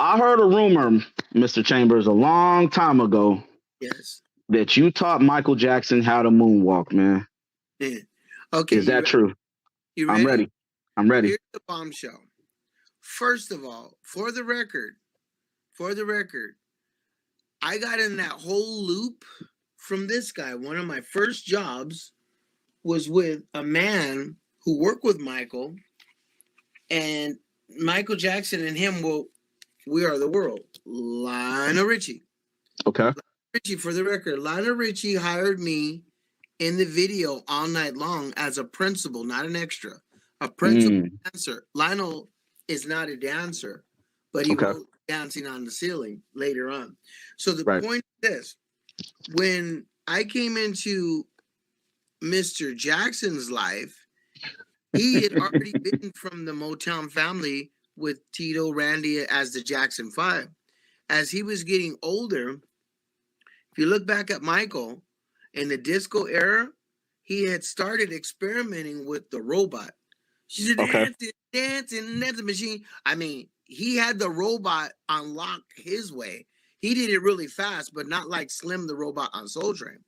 I heard a rumor, Mr. Chambers, a long time ago Yes. that you taught Michael Jackson how to moonwalk, man. Yeah. Okay. Is that true? You I'm ready? ready. I'm ready. Here's the bombshell. First of all, for the record, I got in that whole loop from this guy. One of my first jobs was with a man who worked with Michael, and Michael Jackson and him will We Are the World. Lionel Richie. Okay. Richie, for the record, Lionel Richie hired me in the video all night long as a principal, not an extra. A principal dancer. Lionel is not a dancer, but he was dancing on the ceiling later on. So the point is this. When I came into Mr. Jackson's life, he had already been from the Motown family with Tito, Randy as the Jackson 5. As he was getting older, if you look back at Michael, in the disco era, he had started experimenting with the robot. She's a dancing machine. I mean, he had the robot unlock his way. He did it really fast, but not like Slim the Robot on Soul Train.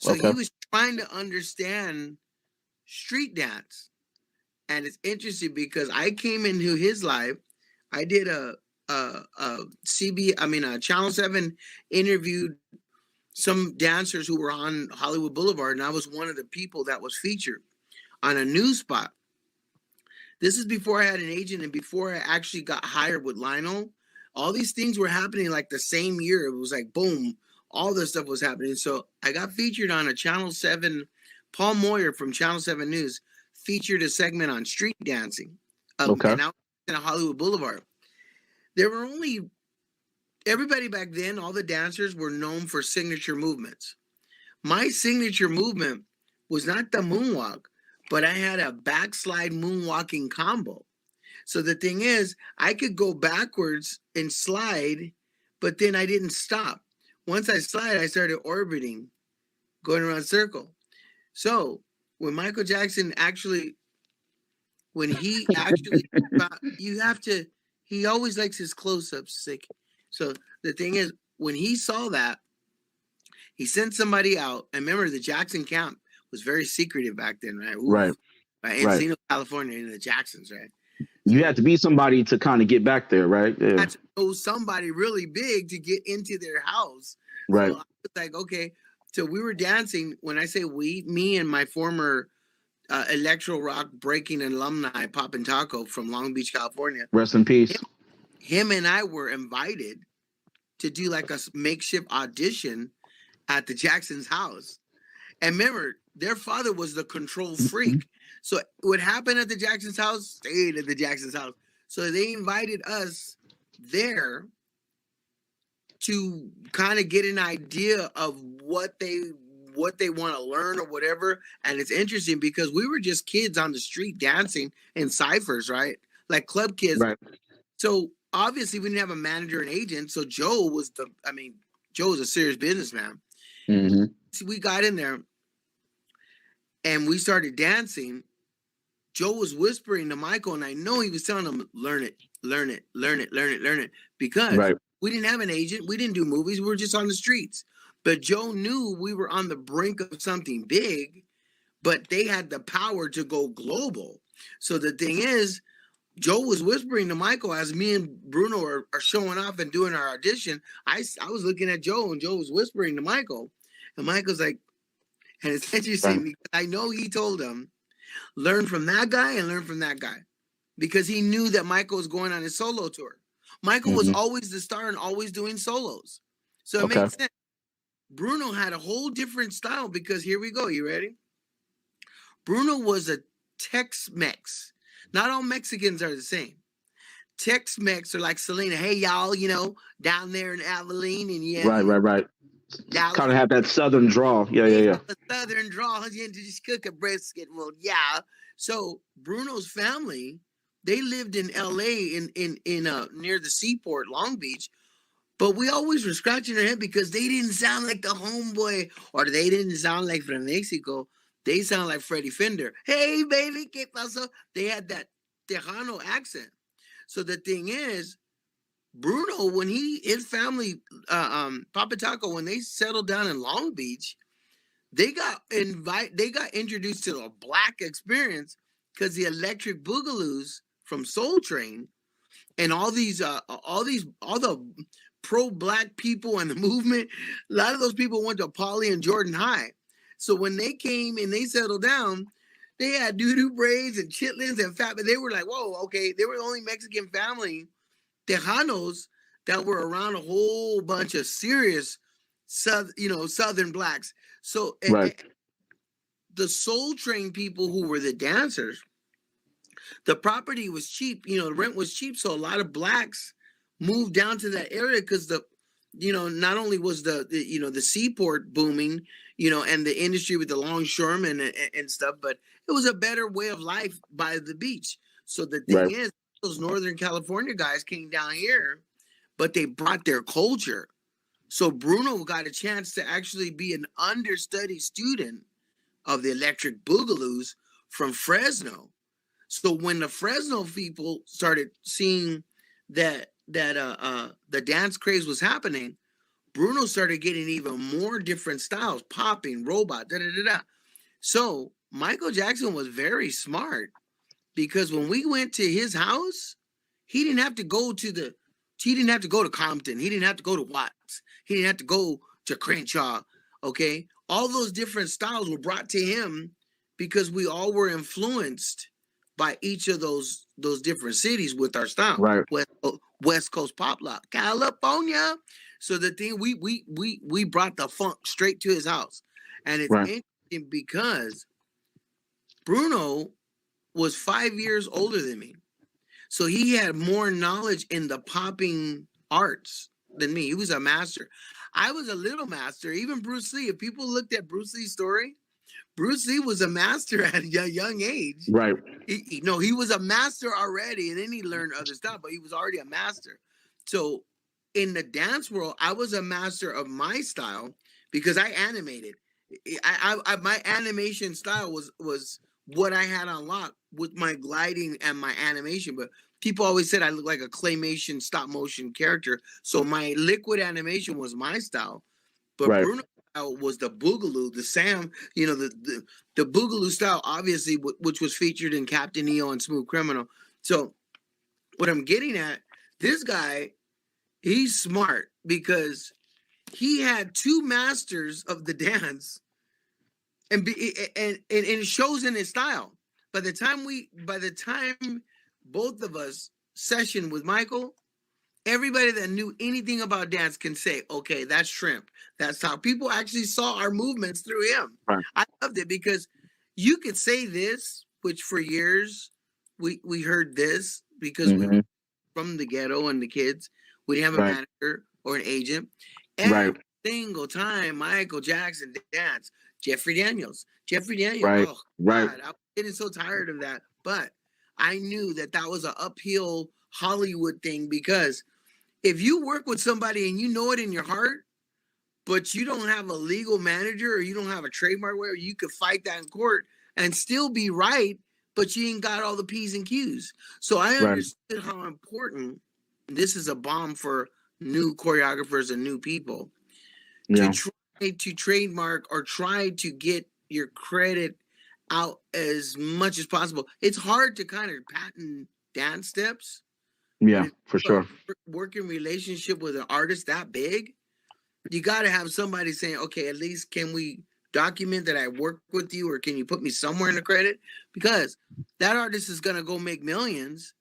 So he was trying to understand street dance. And it's interesting because I came into his life. I did a Channel 7 interviewed some dancers who were on Hollywood Boulevard, and I was one of the people that was featured on a news spot. This is before I had an agent and before I actually got hired with Lionel. All these things were happening like the same year. It was like, boom, all this stuff was happening. So I got featured on a Channel 7. Paul Moyer from Channel 7 News featured a segment on street dancing. And I was in Hollywood Boulevard. There were only... Everybody back then, all the dancers were known for signature movements. My signature movement was not the moonwalk, but I had a backslide moonwalking combo. So the thing is, I could go backwards and slide, but then I didn't stop. Once I slide, I started orbiting, going around circle. So when Michael Jackson he always likes his close-ups. So the thing is, when he saw that, he sent somebody out. And remember, the Jackson camp was very secretive back then, right? Right. Encino, California, in the Jacksons, right? You had to be somebody to kind of get back there, right? Yeah. You had to know somebody really big to get into their house. Right. So I was like, okay. So we were dancing. When I say we, me and my former electro rock Breakin alumni, Poppin' Taco from Long Beach, California. Rest in peace. Him and I were invited to do like a makeshift audition at the Jackson's house. And remember, their father was the control freak. So what happened at the Jackson's house stayed at the Jackson's house. So they invited us there to kind of get an idea of what they want to learn or whatever. And it's interesting because we were just kids on the street dancing in ciphers, right? Like club kids. Right. So obviously we didn't have a manager and agent. So Joe was a serious businessman. Mm-hmm. So we got in there and we started dancing. Joe was whispering to Michael, and I know he was telling him, learn it, because we didn't have an agent. We didn't do movies. We were just on the streets. But Joe knew we were on the brink of something big, but they had the power to go global. So the thing is, Joe was whispering to Michael as me and Bruno are showing off and doing our audition. I was looking at Joe, and Joe was whispering to Michael. And Michael's like, and it's interesting because I know he told him, learn from that guy and learn from that guy, because he knew that Michael was going on his solo tour. Michael was always the star and always doing solos. So it makes sense. Bruno had a whole different style because here we go. You ready? Bruno was a Tex-Mex. Not all Mexicans are the same. Tex-Mex are like Selena. Hey, y'all, down there in Abilene. And Right. Kind of have that southern drawl. Yeah. The southern drawl. You just cook a brisket. Well, yeah. So Bruno's family, they lived in L.A. in near the seaport, Long Beach. But we always were scratching our head because they didn't sound like the homeboy, or they didn't sound like from Mexico. They sound like Freddie Fender. Hey, baby, ¿qué pasó? They had that Tejano accent. So the thing is, Bruno, when his family, Papa Taco, when they settled down in Long Beach, they got introduced to a black experience because the Electric Boogaloos from Soul Train and all the pro-black people and the movement, a lot of those people went to Poly and Jordan High. So when they came and they settled down, they had doo-doo braids and chitlins and fat, but they were like, whoa, okay. They were the only Mexican family, Tejanos, that were around a whole bunch of serious Southern blacks. So Right. the Soul Train people who were the dancers, the property was cheap, the rent was cheap. So a lot of blacks moved down to that area because not only was the seaport booming, and the industry with the longshoremen and stuff, but it was a better way of life by the beach. So the thing is, those Northern California guys came down here, but they brought their culture. So Bruno got a chance to actually be an understudy student of the Electric Boogaloos from Fresno. So when the Fresno people started seeing that the dance craze was happening, Bruno started getting even more different styles, popping, robot, da-da-da-da. So Michael Jackson was very smart because when we went to his house, he didn't have to go to Compton. He didn't have to go to Watts. He didn't have to go to Crenshaw. Okay. All those different styles were brought to him because we all were influenced by each of those different cities with our style. Right. West Coast pop lock, California. So the thing we brought the funk straight to his house. And it's interesting because Bruno was 5 years older than me. So he had more knowledge in the popping arts than me. He was a master. I was a little master. Even Bruce Lee, if people looked at Bruce Lee's story, Bruce Lee was a master at a young age. Right. He was a master already, and then he learned other stuff, but he was already a master. So in the dance world, I was a master of my style because I animated. My animation style was what I had on lock with my gliding and my animation. But people always said I look like a claymation stop motion character. So my liquid animation was my style. But Bruno was the Boogaloo, the Sam, the Boogaloo style, obviously, which was featured in Captain EO and Smooth Criminal. So what I'm getting at, this guy, he's smart because he had two masters of the dance, and it shows in his style. By the time both of us sessioned with Michael, everybody that knew anything about dance can say, okay, that's Shrimp. That's how people actually saw our movements through him. Right. I loved it because you could say this, which for years we heard this because we were from the ghetto and the kids. We didn't have a manager or an agent. Every single time Michael Jackson danced, Jeffrey Daniels. Right. Oh, God, I was getting so tired of that. But I knew that was an uphill Hollywood thing because if you work with somebody and you know it in your heart, but you don't have a legal manager or you don't have a trademark where you could fight that in court and still be right, but you ain't got all the P's and Q's. So I understood how important this is a bomb for new choreographers and new people to try to trademark or try to get your credit out as much as possible. It's hard to kind of patent dance steps. Yeah, for sure. Working relationship with an artist that big, you got to have somebody saying, okay, at least can we document that I worked with you, or can you put me somewhere in the credit? Because that artist is going to go make millions,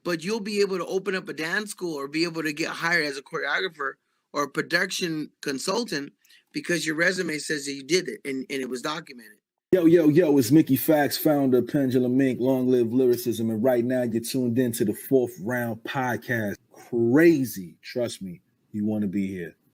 but you'll be able to open up a dance school or be able to get hired as a choreographer or a production consultant because your resume says that you did it and it was documented. Yo, it's Mickey Fax, founder of Pendulum Inc., Long Live Lyricism, and right now you're tuned in to the Fourth Round Podcast. Crazy. Trust me, you want to be here.